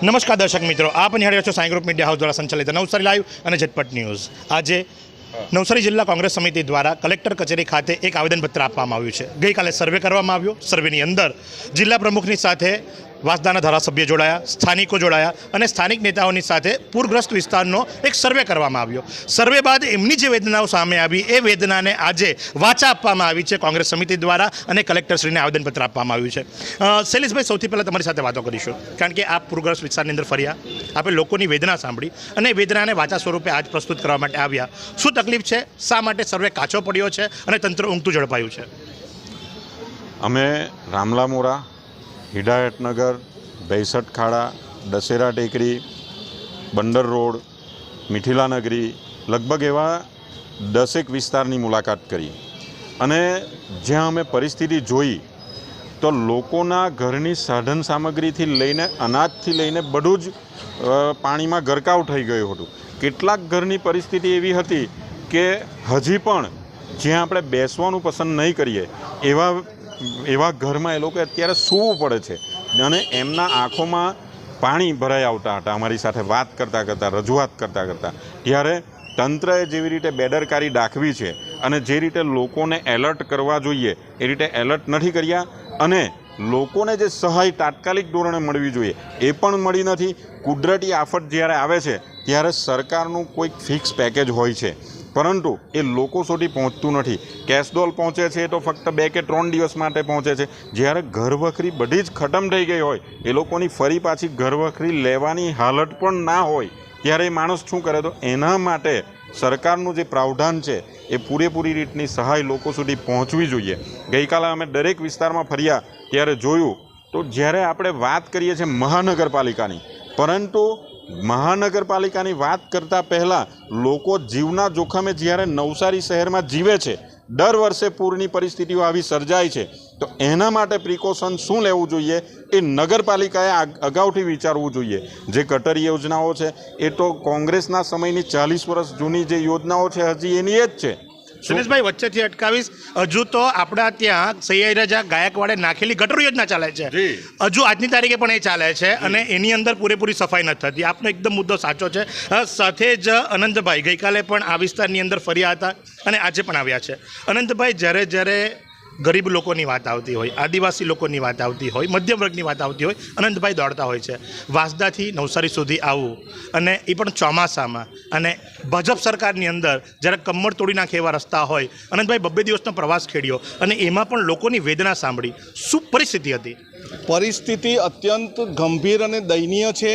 નમસ્કાર દર્શક મિત્રો, આપ નિહાળી રહ્યા છો સાઈ ગ્રુપ મીડિયા હાઉસ દ્વારા સંચાલિત નવસારી લાઈવ અને ઝટપટ ન્યૂઝ। આજે નવસારી જિલ્લા કોંગ્રેસ સમિતિ દ્વારા કલેક્ટર કચેરી ખાતે એક આવેદનપત્ર આપવામાં આવ્યું છે। ગઈકાલે સર્વે કરવામાં આવ્યો। સર્વેની અંદર જિલ્લા પ્રમુખની સાથે વાસદાના ધારાસભ્ય જોડાયા, સ્થાનિકો જોડાયા અને સ્થાનિક નેતાઓની સાથે પૂરગ્રસ્ત વિસ્તારનો એક સર્વે કરવામાં આવ્યો। સર્વે બાદ એમની જે વેદનાઓ સામે આવી એ વેદનાને આજે વાચા આપવામાં આવી છે કોંગ્રેસ સમિતિ દ્વારા અને કલેક્ટરશ્રીને આવેદનપત્ર આપવામાં આવ્યું છે। શૈલેષભાઈ, સૌથી પહેલાં તમારી સાથે વાતો કરીશું, કારણ કે આપ પૂરગ્રસ્ત વિસ્તારની અંદર ફર્યા, આપણે લોકોની વેદના સાંભળી અને વેદનાને વાચા સ્વરૂપે આજ પ્રસ્તુત કરવા માટે આવ્યા। શું તકલીફ છે, શા માટે સર્વે કાચો પડ્યો છે અને તંત્ર ઊંઘતું ઝડપાયું છે? અમે રામલામોરા, હિડાયતનગર, ભૈસટ ખાડા, દશેરા ટેકરી, બંદર રોડ, મિઠીલા નગરી, લગભગ એવા 10 વિસ્તારની મુલાકાત કરી અને જ્યાં અમે પરિસ્થિતિ જોઈ તો લોકોના ઘરની સાધન સામગ્રીથી લઈને અનાજથી લઈને બધું જ પાણીમાં ગરકાવ થઈ ગયું હતું। કેટલાક ઘરની પરિસ્થિતિ એવી હતી કે હજી પણ જ્યાં આપણે બેસવાનું પસંદ નહીં કરીએ એવા ઘરમાં એ લોકો અત્યારે સૂવું પડે છે અને એમના આંખોમાં પાણી ભરાઈ આવતા હતા અમારી સાથે વાત કરતાં કરતાં, રજૂઆત કરતાં કરતાં। ત્યારે તંત્રએ જેવી રીતે બેદરકારી દાખવી છે અને જે રીતે લોકોને એલર્ટ કરવા જોઈએ એ રીતે એલર્ટ નથી કર્યા અને લોકોને જે સહાય તાત્કાલિક ધોરણે મળવી જોઈએ એ પણ મળી નથી। કુદરતી આફત જ્યારે આવે છે ત્યારે સરકારનું કોઈક ફિક્સ પેકેજ હોય છે, પરંતુ એ લોકો સુધી પહોંચતું નથી। કેશડોલ પહોંચે છે તો ફક્ત 2 કે 3 દિવસ માટે પહોંચે છે, જ્યારે ઘરવખરી બધી જ ખતમ થઈ ગઈ હોય, એ લોકોની ફરી પાછી ઘરવખરી લેવાની હાલત પણ ના હોય, ત્યારે એ માણસ શું કરે? તો એના માટે સરકારનું જે પ્રાવધાન છે એ પૂરેપૂરી રીતની સહાય લોકો સુધી પહોંચવી જોઈએ। ગઈકાલે અમે દરેક વિસ્તારમાં ફર્યા ત્યારે જોયું તો જ્યારે આપણે વાત કરીએ છીએ મહાનગરપાલિકાની, પરંતુ મહાનગરપાલિકાની વાત કરતાં પહેલાં લોકો જીવના જોખમે જ્યારે નવસારી શહેરમાં જીવે છે, દર વર્ષે પૂરની પરિસ્થિતિઓ આવી સર્જાય છે, તો એના માટે પ્રિકોશન શું લેવું જોઈએ એ નગરપાલિકાએ અગાઉથી વિચારવું જોઈએ। જે ગટર યોજનાઓ છે એ તો કોંગ્રેસના સમયની 40 વર્ષ જૂની જે યોજનાઓ છે હજી એની જ છે। સુરેશભાઈ, વચ્ચેથી અટકાવીશ, હજુ તો આપણા ત્યાં સૈયદરાજા ગાયકવાડે નાખેલી ગટર યોજના ચાલે છે, હજુ આજની તારીખે પણ એ ચાલે છે અને એની અંદર પૂરેપૂરી સફાઈ નથી થતી। આપનો એકદમ મુદ્દો સાચો છે। સાથે જ અનંતભાઈ ગઈકાલે પણ આ વિસ્તારની અંદર ફર્યા હતા અને આજે પણ આવ્યા છે। અનંતભાઈ, જ્યારે ગરીબ લોકોની વાત આવતી હોય, આદિવાસી લોકોની વાત આવતી હોય, મધ્યમ વર્ગની વાત આવતી હોય, અનંતભાઈ દોડતા હોય છે વાસદાથી નવસારી સુધી આવવું, અને એ પણ ચોમાસામાં, અને ભાજપ સરકારની અંદર જ્યારે કમર તોડી નાખે એવા રસ્તા હોય। અનંતભાઈ 2 દિવસનો પ્રવાસ ખેડ્યો અને એમાં પણ લોકોની વેદના સાંભળી, શું પરિસ્થિતિ હતી? પરિસ્થિતિ અત્યંત ગંભીર અને દયનીય છે।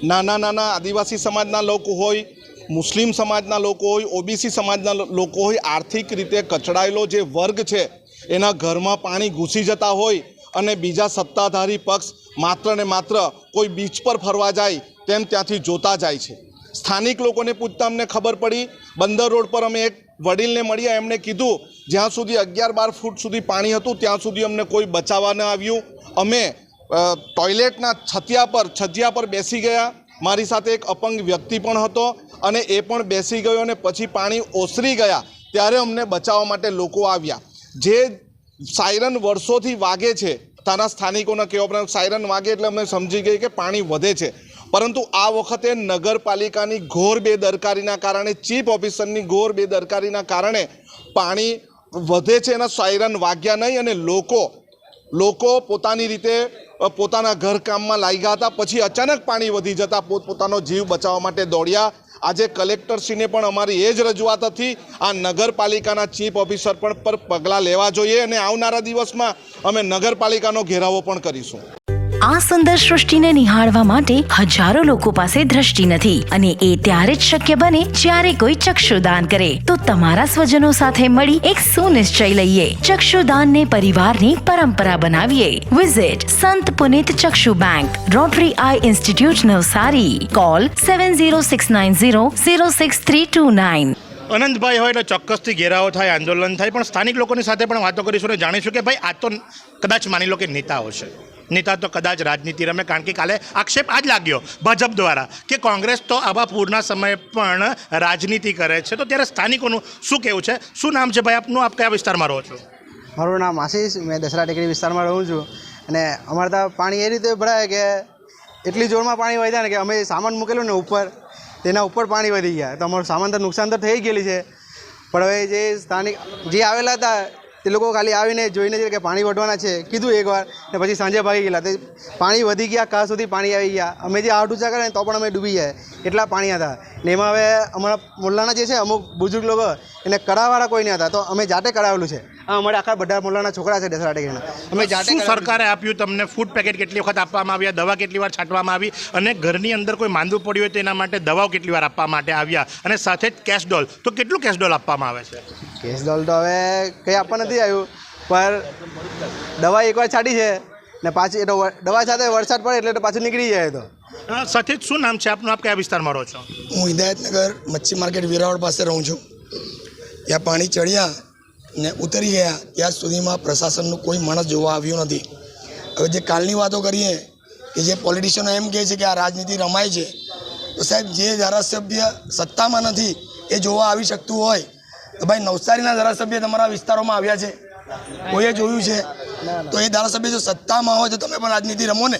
નાના આદિવાસી સમાજના લોકો હોય, મુસ્લિમ સમાજના લોકો હોય, ઓબીસી સમાજના લોકો હોય, આર્થિક રીતે કચડાયેલો જે વર્ગ છે એના ઘરમાં પાણી ઘૂસી જતા હોય અને બીજા સત્તાધારી પક્ષ માત્ર ને માત્ર કોઈ બીચ પર ફરવા જાય તેમ ત્યાંથી જોતા જાય છે। સ્થાનિક લોકોને પૂછતા અમને ખબર પડી, બંદર રોડ પર અમે એક વડીલને મળ્યા, એમણે કીધું જ્યાં સુધી 11-12 ફૂટ સુધી પાણી હતું ત્યાં સુધી અમને કોઈ બચાવવા ન આવ્યું। અમે ટોયલેટના છજિયા પર બેસી ગયા, મારી સાથે એક અપંગ વ્યક્તિ પણ હતો અને એ પણ બેસી ગયો અને પછી પાણી ઓસરી ગયા ત્યારે અમને બચાવવા માટે લોકો આવ્યા। જે સાયરન વર્ષોથી વાગે છે, ત્યાંના સ્થાનિકોના કહેવા પ્રમાણે સાયરન વાગે એટલે અમે સમજી ગઈ કે પાણી વધે છે, પરંતુ આ વખતે નગરપાલિકાની ઘોર બેદરકારીના કારણે, ચીફ ઓફિસરની ઘોર બેદરકારીના કારણે પાણી વધે છે, એના સાયરન વાગ્યા નહીં અને લોકો પોતાની રીતે પોતાના ઘરકામમાં લાગ્યા હતા। પછી અચાનક પાણી વધી જતાં પોતાનો જીવ બચાવવા માટે દોડ્યા। આજે કલેક્ટરશ્રીને પણ અમારી એ જ રજૂઆત હતી, આ નગરપાલિકાના ચીફ ઓફિસર પણ પર પગલાં લેવા જોઈએ અને આવનારા દિવસમાં અમે નગરપાલિકાનો ઘેરાવો પણ કરીશું। આ સુંદર સૃષ્ટિને નિહાળવા માટે હજારો લોકો પાસે દ્રષ્ટિ નથી અને એ ત્યારે જ શક્ય બને જ્યારે કોઈ ચક્ષુદાન કરે। તો તમારા સ્વજનો સાથે મળી એક સુનિશ્ચય લઈએ, ચક્ષુદાનને પરિવારની પરંપરા બનાવીએ। Visit Sant Punit Chakshu bank, Rotary eye institute Navsari, call 7069006329। Anantbhai હોય તો ચોક્કસથી ઘેરાવો થાય, આંદોલન થાય, પણ સ્થાનિક લોકોની સાથે પણ વાતો કરીશું અને જાણીશું કે ભાઈ આ તો કદાચ માની લો કે નેતાઓ છે, નેતા તો કદાચ રાજનીતિ રમે, કારણ કે કાલે આક્ષેપ આ જ લાગ્યો ભાજપ દ્વારા કે કોંગ્રેસ તો આવા પૂરના સમયે પણ રાજનીતિ કરે છે। તો ત્યારે સ્થાનિકોનું શું કહેવું છે? શું નામ છે ભાઈ આપનું? આપ કયા વિસ્તારમાં રહો છો? મારું નામ આશીષ, મેં દશેરા ટેકરી વિસ્તારમાં રહું છું અને અમારે ત્યાં પાણી એ રીતે ભરાય કે એટલી જોરમાં પાણી વધ્યા ને કે અમે સામાન મૂકેલું ને ઉપર તેના ઉપર પાણી વધી ગયા. તો અમારું સામાન તો નુકસાન તો થઈ ગયેલી છે, પણ હવે જે સ્થાનિક જે આવેલા હતા તે લોકો ખાલી આવીને જોઈને કે પાણી વધવાના છે કીધું એકવાર ને પછી સાંજે ભાગી ગયેલા. તે પાણી વધી ગયા, કાં સુધી પાણી આવી ગયા. અમે જે આઠ ઊંચા કરે તો પણ અમે ડૂબી ગયા એટલા પાણી હતા. ને એમાં હવે અમારા મોલ્લાના જે છે અમુક બુઝુર્ગ લોકો એને કરાવવાળા કોઈ નહીં હતા, તો અમે જાતે કરાવેલું છે. અમારે આખા બધા મોલ્લાના છોકરા છે દસરા ટેકરીના, અમે જાતે. શું સરકારે આપ્યું તમને? ફૂડ પેકેટ કેટલી વખત આપવામાં આવ્યા? દવા કેટલી વાર છાંટવામાં આવી? અને ઘરની અંદર કોઈ માંદું પડ્યું હોય તો એના માટે દવાઓ કેટલી વાર આપવા માટે આવ્યા? અને સાથે જ કેશ ડોલ, તો કેટલું કેશ ડોલ આપવામાં આવે છે? કેશ ડોલ તો હવે કંઈ આપવા નથી આવ્યું, પર દવા એકવાર છાંટી છે ને પાછી એ તો દવા સાથે વરસાદ પડે એટલે તો પાછું નીકળી જાય. તો સાથે જ શું નામ છે આપનું? આપ કયા વિસ્તારમાં રહો છો? હું હિદાયતનગર મચ્છી માર્કેટ વેરાવળ પાસે રહું છું. ત્યાં પાણી ચડ્યા ને ઉતરી ગયા ત્યાં સુધીમાં પ્રશાસનનું કોઈ માણસ જોવા આવ્યું નથી. હવે જે કાલની વાતો કરીએ કે જે પોલિટિશિયનો એમ કહે છે કે આ રાજનીતિ રમાય છે, તો સાહેબ જે ધારાસભ્ય સત્તામાં નથી એ જોવા આવી શકતું હોય તો ભાઈ નવસારીના ધારાસભ્ય તમારા વિસ્તારોમાં આવ્યા છે, કોઈએ જોયું છે? તો એ ધારાસભ્ય જો સત્તામાં હોય તો તમે પણ રાજનીતિ રમો ને,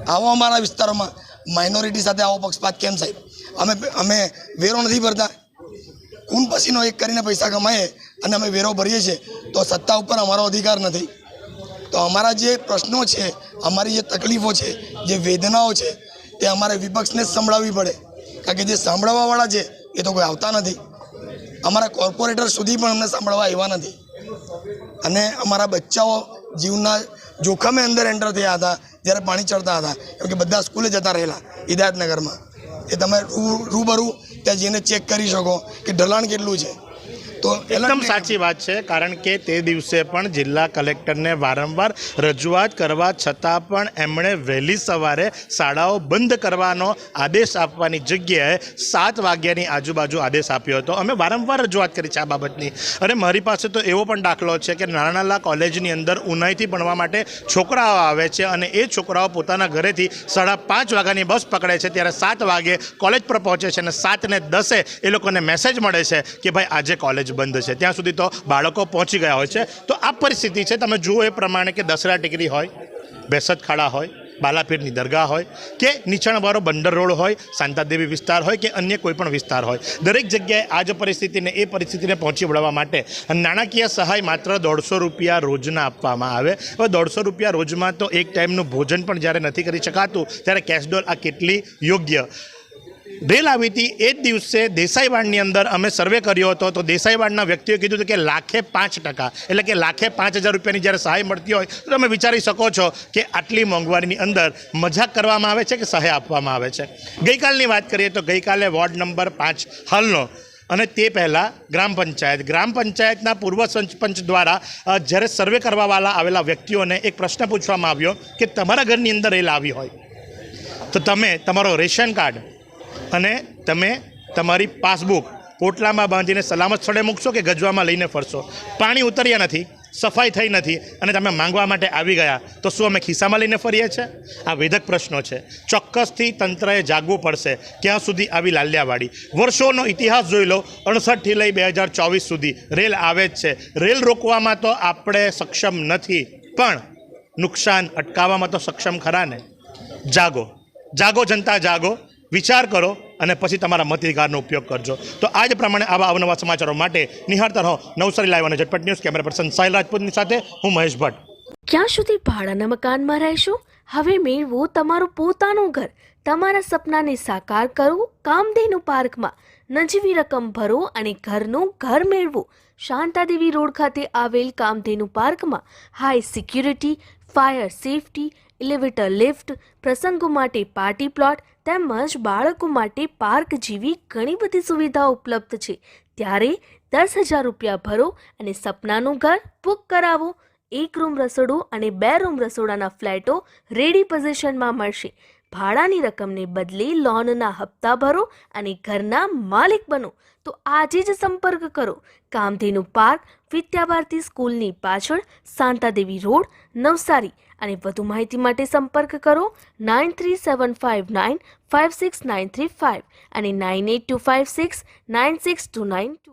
આવો અમારા વિસ્તારોમાં. માઇનોરિટી સાથે આવો પક્ષપાત કેમ સાહેબ? અમે વેરો નથી ભરતા? ખૂન પસીનો એક કરીને પૈસા કમાઈએ અને અમે વેરો ભરીએ છીએ, તો સત્તા ઉપર અમારો અધિકાર નથી. તો અમારા જે પ્રશ્નો છે, અમારી જે તકલીફો છે, જે વેદનાઓ છે, તે અમારે વિપક્ષને જ સંભળાવવી પડે, કારણ કે જે સાંભળવાવાળા છે એ તો કોઈ આવતા નથી. અમારા કોર્પોરેટર સુધી પણ અમને સાંભળવા આવ્યા નથી. અને અમારા બચ્ચાઓ જીવના જોખમે અંદર એન્ટર થયા હતા જ્યારે પાણી ચડતા હતા, કેમ કે બધા સ્કૂલે જતા રહેલા હિદાયતનગરમાં. એ તમે રૂબરૂ ત્યાં જઈને ચેક કરી શકો કે ઢલાણ કેટલું છે. તો એકદમ સાચી વાત છે, કારણ કે તે દિવસે પણ જિલ્લા કલેક્ટરને વારંવાર રજૂઆત કરવા છતાં પણ એમણે વહેલી સવારે શાળાઓ બંધ કરવાનો આદેશ આપવાની જગ્યાએ 7 વાગ્યાની આજુબાજુ આદેશ આપ્યો હતો. અમે વારંવાર રજૂઆત કરી છે આ બાબતની. અને મારી પાસે તો એવો પણ દાખલો છે કે નાના કોલેજની અંદર ઉનાઈથી ભણવા માટે છોકરાઓ આવે છે અને એ છોકરાઓ પોતાના ઘરેથી 5:30 વાગ્યાની બસ પકડે છે, ત્યારે 7 વાગે કોલેજ પર પહોંચે છે અને 7:10 એ લોકોને મેસેજ મળે છે કે ભાઈ આજે કોલેજ બંધ છે. ત્યાં સુધી તો બાળકો પહોંચી ગયા હોય છે. તો આ પરિસ્થિતિ છે. તમે જુઓ એ પ્રમાણે કે દસરા ટેકરી હોય, બેસત ખાડા હોય, બાલાપીરની દરગાહ હોય કે નીચાણવાળો બંદર રોડ હોય, શાંતાદેવી વિસ્તાર હોય કે અન્ય કોઈ પણ વિસ્તાર હોય, દરેક જગ્યાએ આ જ પરિસ્થિતિને એ પરિસ્થિતિને પહોંચી વળવા માટે નાણાકીય સહાય માત્ર 150 રૂપિયા રોજના આપવામાં આવે. હવે 150 રૂપિયા રોજમાં તો એક ટાઈમનું ભોજન પણ જ્યારે નથી કરી શકાતું, ત્યારે કેશ ડોલ આ કેટલી યોગ્ય? રેલ આવી હતી એ જ દિવસે દેસાઈવાડની અંદર અમે સર્વે કર્યો હતો, તો દેસાઈવાડના વ્યક્તિઓએ કીધું હતું કે 5% એટલે કે 5,00,000 રૂપિયાની જ્યારે સહાય મળતી હોય તો તમે વિચારી શકો છો કે આટલી મોંઘવારીની અંદર મજાક કરવામાં આવે છે કે સહાય આપવામાં આવે છે. ગઈકાલની વાત કરીએ તો ગઈકાલે વોર્ડ નંબર 5 હાલનો અને તે પહેલાં ગ્રામ પંચાયતના પૂર્વ સરપંચ દ્વારા જ્યારે સર્વે કરવાવાળા આવેલા વ્યક્તિઓને એક પ્રશ્ન પૂછવામાં આવ્યો કે તમારા ઘરની અંદર રેલ આવી હોય તો તમે તમારો રેશન કાર્ડ અને તમે તમારી પાસબુક પોટલામાં બાંધીને સલામત સ્થળે મૂકશો કે ગજવામાં લઈને ફરશો? પાણી ઉતર્યા નથી, સફાઈ થઈ નથી અને તમે માંગવા માટે આવી ગયા, તો શું અમે ખિસ્સામાં લઈને ફરીએ છીએ? આ વેધક પ્રશ્નો છે. ચોક્કસથી તંત્રએ જાગવું પડશે. ક્યાં સુધી આવી લાલ્યાવાડી? વર્ષોનો ઇતિહાસ જોઈ લો, 68થી લઈ 2024 સુધી રેલ આવે જ છે. રેલ રોકવામાં તો આપણે સક્ષમ નથી, પણ નુકસાન અટકાવવામાં તો સક્ષમ ખરા ને? જાગો જનતા, જાગો, વિચાર કરો અને પછી તમારા મતાધિકારનો ઉપયોગ કરજો. તો આ જ પ્રમાણે આવા અવનવા સમાચારો માટે નિહાળતા રહો નવસારી લાઈવ અને ઝટપટ ન્યૂઝ. કેમેરા પર્સન સાહિલ રાજપૂતની સાથે હું મહેશ ભટ્ટ. ક્યાં સુધી ભાડાના મકાનમાં રહેશો? હવે મેળવો તમારું પોતાનું ઘર. તમારા સપનાને સાકાર કરો કામધેનુ પાર્કમાં. નજીવી રકમ ભરો અને ઘરનું ઘર મેળવો. શાંતાદેવી રોડ ખાતે આવેલ કામધેનુ પાર્કમાં high security, fire safety, elevator lift, પ્રસંગો માટે પાર્ટી પ્લોટ તેમજ બાળકો માટે પાર્ક જેવી ઘણી બધી સુવિધાઓ ઉપલબ્ધ છે. ત્યારે 10,000 રૂપિયા ભરો અને સપનાનું ઘર બુક કરાવો. 1 રૂમ રસોડું અને 2 રૂમ રસોડાના ફ્લેટો રેડી પોઝિશનમાં મળશે. ભાડાની રકમને બદલે લોનના હપ્તા ભરો અને ઘરના માલિક બનો. તો આજે જ સંપર્ક કરો કામધેનુ પાર્ક, વિદ્યાભારતી સ્કૂલની પાછળ, શાંતાદેવી રોડ, નવસારી. અને વધુ માહિતી માટે સંપર્ક કરો 9375956935 અને 9825696292.